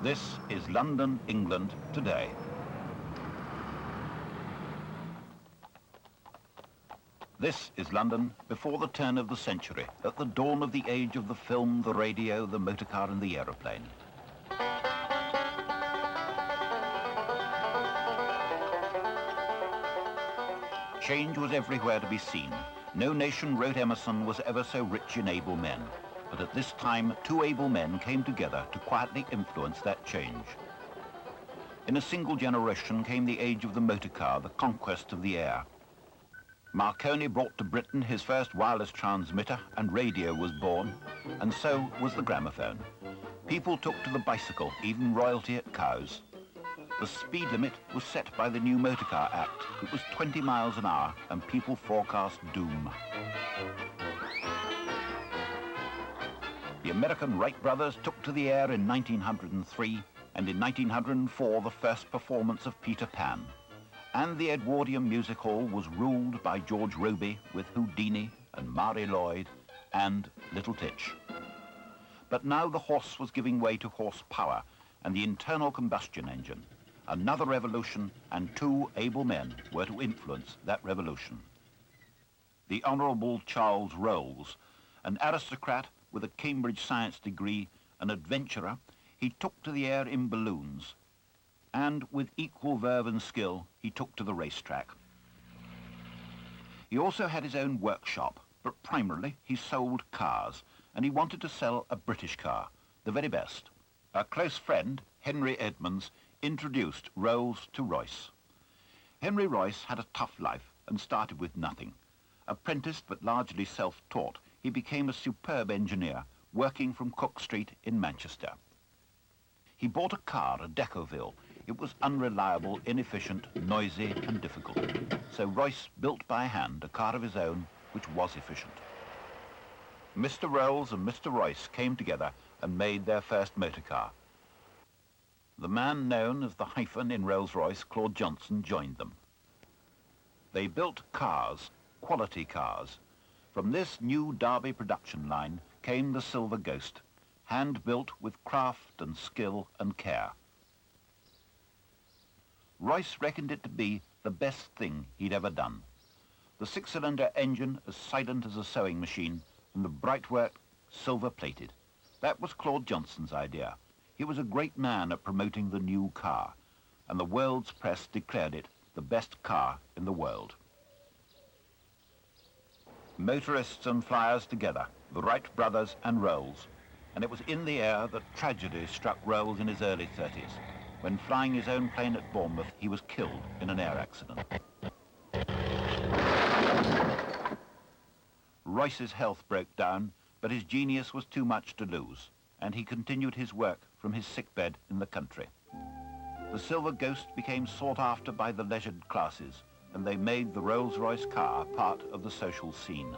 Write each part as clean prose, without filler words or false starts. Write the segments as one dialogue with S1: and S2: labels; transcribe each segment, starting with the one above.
S1: This is London, England today. This is London before the turn of the century, at the dawn of the age of the film, the radio, the motorcar and the aeroplane. Change was everywhere to be seen. No nation, wrote Emerson, was ever so rich in able men. But at this time, two able men came together to quietly influence that change. In a single generation came the age of the motor car, the conquest of the air. Marconi brought to Britain his first wireless transmitter, and radio was born, and so was the gramophone. People took to the bicycle, even royalty at Cowes. The speed limit was set by the new Motor Car Act. It was 20 miles an hour, and people forecast doom. The American Wright brothers took to the air in 1903, and in 1904 the first performance of Peter Pan. And the Edwardian Music Hall was ruled by George Robey with Houdini and Mary Lloyd and Little Titch. But now the horse was giving way to horsepower and the internal combustion engine. Another revolution, and two able men were to influence that revolution. The Honourable Charles Rolls, an aristocrat with a Cambridge science degree, an adventurer, he took to the air in balloons, and with equal verve and skill, he took to the racetrack. He also had his own workshop, but primarily he sold cars, and he wanted to sell a British car, the very best. A close friend, Henry Edmonds, introduced Rolls to Royce. Henry Royce had a tough life and started with nothing. Apprenticed but largely self-taught, he became a superb engineer, working from Cook Street in Manchester. He bought a car, a Decoville. It was unreliable, inefficient, noisy and difficult. So Royce built by hand a car of his own, which was efficient. Mr. Rolls and Mr. Royce came together and made their first motor car. The man known as the hyphen in Rolls-Royce, Claude Johnson, joined them. They built cars, quality cars. From this new Derby production line came the Silver Ghost, hand-built with craft and skill and care. Royce reckoned it to be the best thing he'd ever done. The six-cylinder engine as silent as a sewing machine, and the bright work silver-plated. That was Claude Johnson's idea. He was a great man at promoting the new car, and the world's press declared it the best car in the world. Motorists and flyers together, the Wright brothers and Rolls, and it was in the air that tragedy struck Rolls in his early 30s. When flying his own plane at Bournemouth, he was killed in an air accident. Royce's health broke down, but his genius was too much to lose, and he continued his work from his sickbed in the country. The Silver Ghost became sought after by the leisured classes, and they made the Rolls-Royce car part of the social scene.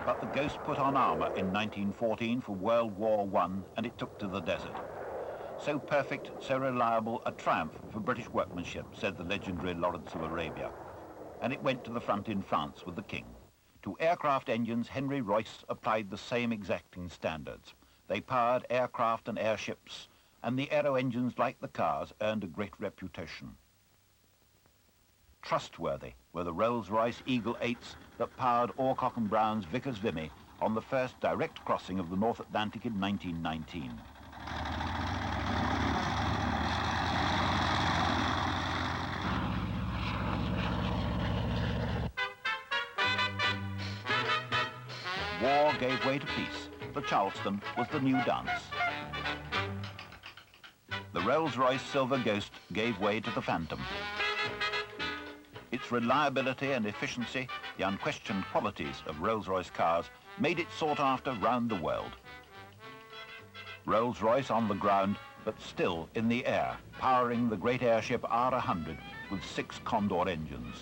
S1: But the Ghost put on armour in 1914 for World War I, and it took to the desert. So perfect, so reliable, a triumph for British workmanship, said the legendary Lawrence of Arabia. And it went to the front in France with the King. To aircraft engines, Henry Royce applied the same exacting standards. They powered aircraft and airships, and the Aero engines, like the cars, earned a great reputation. Trustworthy were the Rolls-Royce Eagle 8s that powered Alcock and Brown's Vickers Vimy on the first direct crossing of the North Atlantic in 1919. War gave way to peace. The Charleston was the new dance. The Rolls-Royce Silver Ghost gave way to the Phantom. Its reliability and efficiency, the unquestioned qualities of Rolls-Royce cars, made it sought after round the world. Rolls-Royce on the ground, but still in the air, powering the great airship R-100 with 6 Condor engines.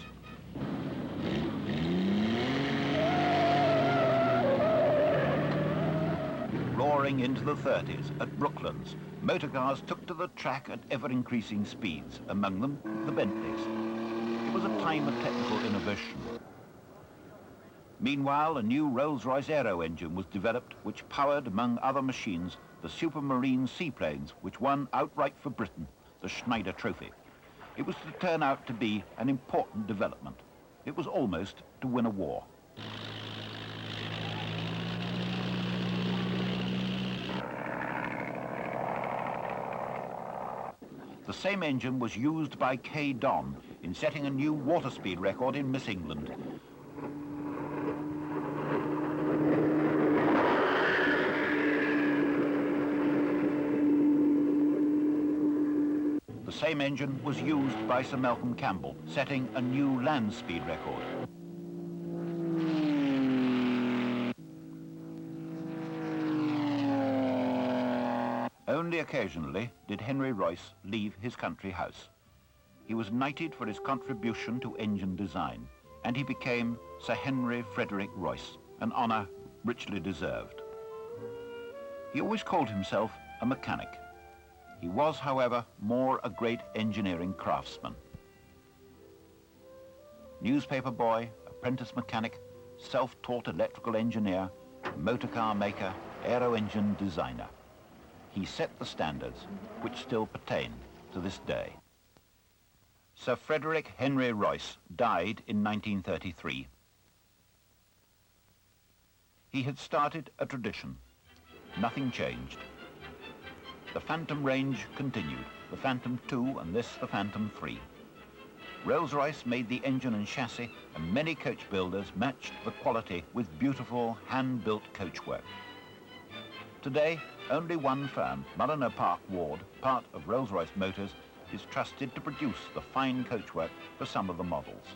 S1: Roaring into the 30s at Brooklands, motorcars took to the track at ever-increasing speeds, among them the Bentleys. It was a time of technical innovation. Meanwhile, a new Rolls-Royce Aero engine was developed which powered, among other machines, the supermarine seaplanes which won outright for Britain the Schneider Trophy. It was to turn out to be an important development. It was almost to win a war. The same engine was used by K. Don in setting a new water speed record in Miss England. The same engine was used by Sir Malcolm Campbell, setting a new land speed record. Only occasionally did Henry Royce leave his country house. He was knighted for his contribution to engine design, and he became Sir Henry Frederick Royce, an honour richly deserved. He always called himself a mechanic. He was, however, more a great engineering craftsman. Newspaper boy, apprentice mechanic, self-taught electrical engineer, motor car maker, aero engine designer. He set the standards which still pertain to this day. Sir Frederick Henry Royce died in 1933. He had started a tradition. Nothing changed. The Phantom range continued, the Phantom II and this the Phantom III. Rolls-Royce made the engine and chassis, and many coach builders matched the quality with beautiful hand-built coachwork. Today, only one firm, Mulliner Park Ward, part of Rolls-Royce Motors, is trusted to produce the fine coachwork for some of the models.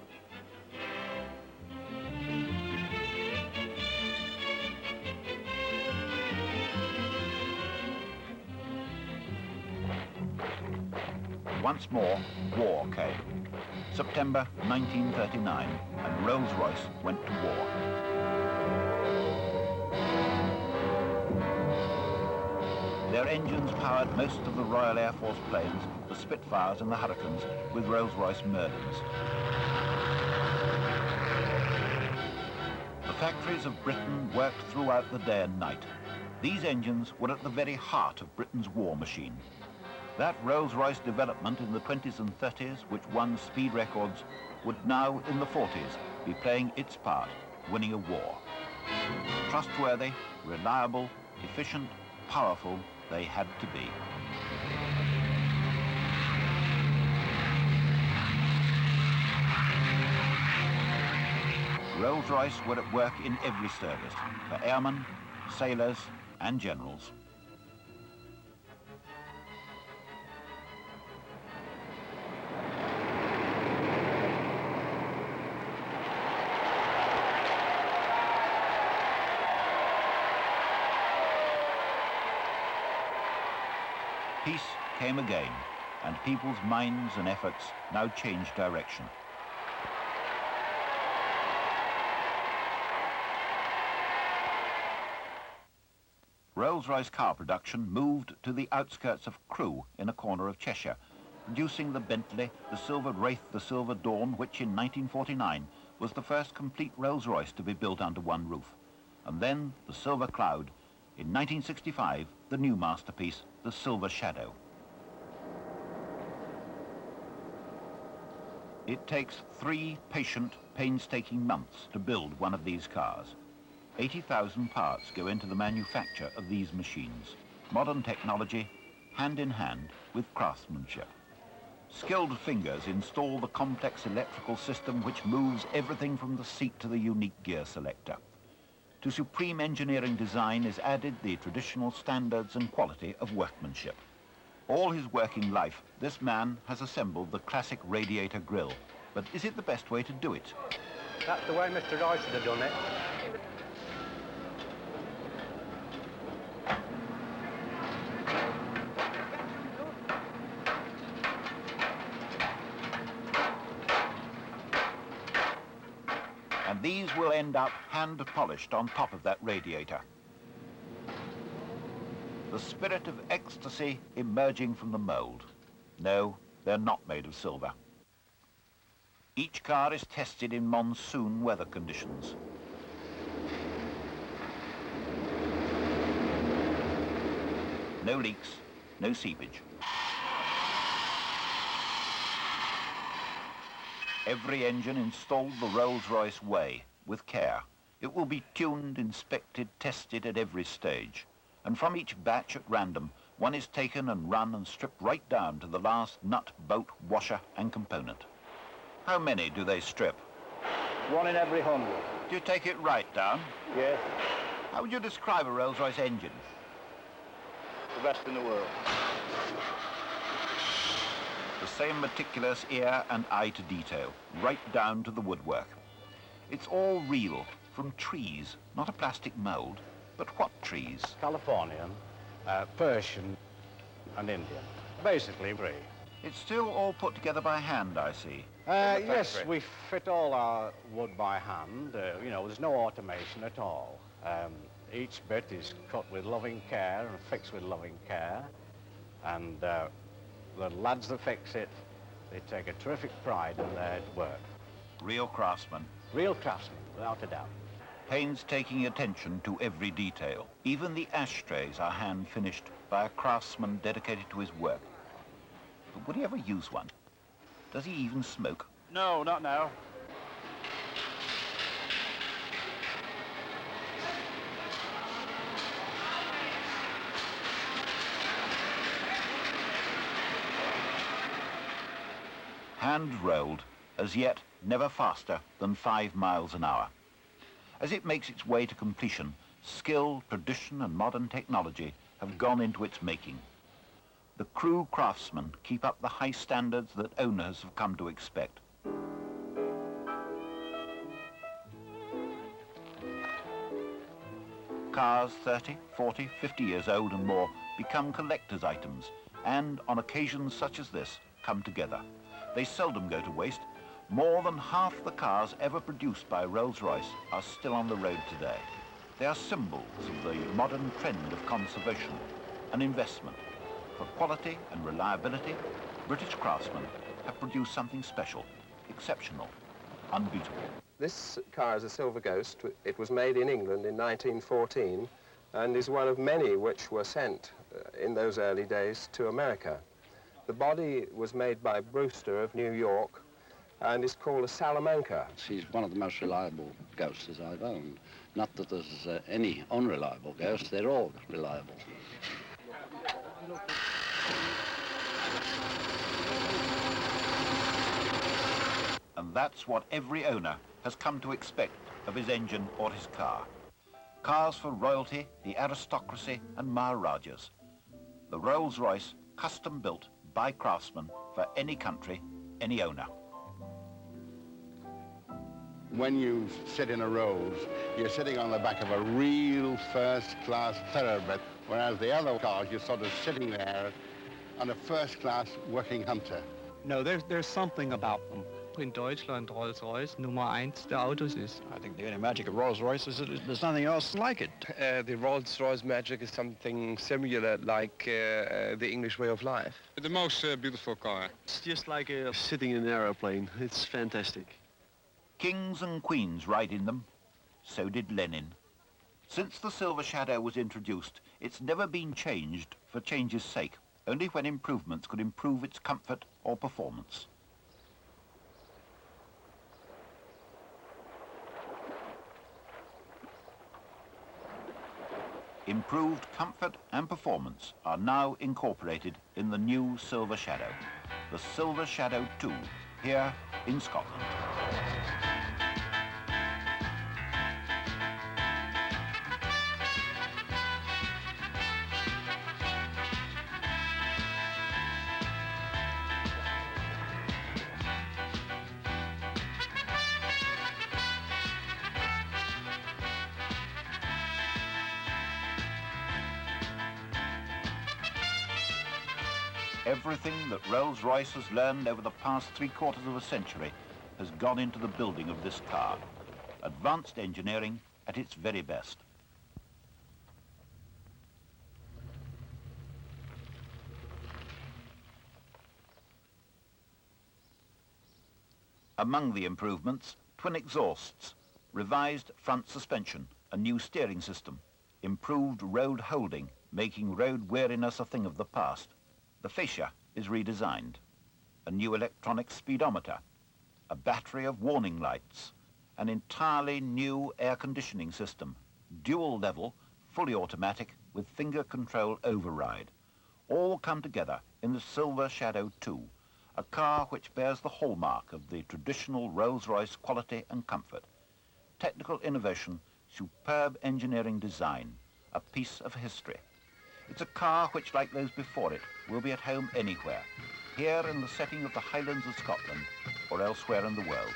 S1: Once more, war came. September 1939, and Rolls-Royce went to war. Their engines powered most of the Royal Air Force planes, the Spitfires and the Hurricanes, with Rolls-Royce Merdens. The factories of Britain worked throughout the day and night. These engines were at the very heart of Britain's war machine. That Rolls-Royce development in the 20s and 30s, which won speed records, would now, in the 40s, be playing its part, winning a war. Trustworthy, reliable, efficient, powerful, they had to be. Rolls-Royce were at work in every service, for airmen, sailors, and generals. Peace came again, and people's minds and efforts now changed direction. Rolls-Royce car production moved to the outskirts of Crewe in a corner of Cheshire, producing the Bentley, the Silver Wraith, the Silver Dawn, which in 1949 was the first complete Rolls-Royce to be built under one roof. And then the Silver Cloud. In 1965, the new masterpiece, the Silver Shadow. It takes 3 patient, painstaking months to build one of these cars. 80,000 parts go into the manufacture of these machines. Modern technology, hand in hand with craftsmanship. Skilled fingers install the complex electrical system which moves everything from the seat to the unique gear selector. To supreme engineering design is added the traditional standards and quality of workmanship. All his working life, this man has assembled the classic radiator grille. But is it the best way to do it?
S2: That's the way Mr. Royce should have done it.
S1: And these will end up hand-polished on top of that radiator. The spirit of ecstasy emerging from the mould. No, they're not made of silver. Each car is tested in monsoon weather conditions. No leaks, no seepage. Every engine installed the Rolls-Royce way, with care. It will be tuned, inspected, tested at every stage. And from each batch at random, one is taken and run and stripped right down to the last nut, bolt, washer and component. How many do they strip?
S2: 1 in every 100.
S1: Do you take it right down?
S2: Yes.
S1: How would you describe a Rolls-Royce engine?
S2: The best in the world.
S1: The same meticulous ear and eye to detail, right down to the woodwork. It's all real, from trees, not a plastic mould. But what trees?
S3: Californian, Persian and Indian. Basically three.
S1: It's still all put together by hand, I see.
S3: Yes, we fit all our wood by hand. You know, there's no automation at all. Each bit is cut with loving care and fixed with loving care. And the lads that fix it, they take a terrific pride in their work.
S1: Real craftsmen.
S3: Real craftsmen, without a doubt.
S1: Painstaking attention to every detail. Even the ashtrays are hand-finished by a craftsman dedicated to his work. But would he ever use one? Does he even smoke?
S2: No, not now.
S1: Hand-rolled, as yet never faster than 5 miles an hour. As it makes its way to completion, skill, tradition and modern technology have gone into its making. The crew craftsmen keep up the high standards that owners have come to expect. Cars 30, 40, 50 years old and more become collector's items and, on occasions such as this, come together. They seldom go to waste. More than half the cars ever produced by Rolls-Royce are still on the road today. They are symbols of the modern trend of conservation and investment. For quality and reliability, British craftsmen have produced something special, exceptional, unbeatable.
S4: This car is a Silver Ghost. It was made in England in 1914 and is one of many which were sent in those early days to America. The body was made by Brewster of New York and is called a Salamanca.
S5: She's one of the most reliable ghosts I've owned. Not that there's any unreliable ghosts, they're all reliable.
S1: And that's what every owner has come to expect of his engine or his car. Cars for royalty, the aristocracy and Maharajas. The Rolls-Royce, custom built by craftsmen for any country, any owner.
S6: When you sit in a Rolls, you're sitting on the back of a real first-class thoroughbred, whereas the other cars, you're sort of sitting there on a first-class working hunter.
S7: No, there's something about them. In Deutschland, Rolls-Royce Nummer 1 der Autos ist.
S8: I think the only magic of Rolls-Royce is that there's nothing else like it.
S9: The Rolls-Royce magic is something similar like the English way of life.
S10: The most beautiful car.
S11: It's just like sitting in an aeroplane. It's fantastic.
S1: Kings and queens ride in them. So did Lenin. Since the Silver Shadow was introduced, it's never been changed for change's sake, only when improvements could improve its comfort or performance. Improved comfort and performance are now incorporated in the new Silver Shadow, the Silver Shadow 2, here in Scotland. Everything that Rolls-Royce has learned over the past 3/4 of a century has gone into the building of this car. Advanced engineering at its very best. Among the improvements, twin exhausts, revised front suspension, a new steering system, improved road holding, making road weariness a thing of the past. The fascia is redesigned. A new electronic speedometer, a battery of warning lights, an entirely new air conditioning system, dual level, fully automatic with finger control override. All come together in the Silver Shadow 2, a car which bears the hallmark of the traditional Rolls-Royce quality and comfort. Technical innovation, superb engineering design, a piece of history. It's a car which, like those before it, will be at home anywhere, here in the setting of the Highlands of Scotland or elsewhere in the world.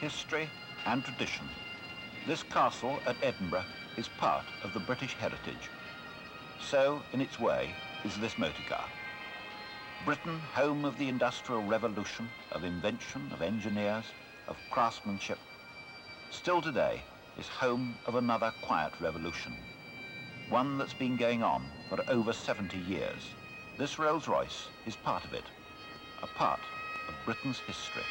S1: History and tradition. This castle at Edinburgh is part of the British heritage. So, in its way, is this motor car. Britain, home of the Industrial Revolution, of invention, of engineers, of craftsmanship, still today is home of another quiet revolution, one that's been going on for over 70 years. This Rolls-Royce is part of it, a part of Britain's history.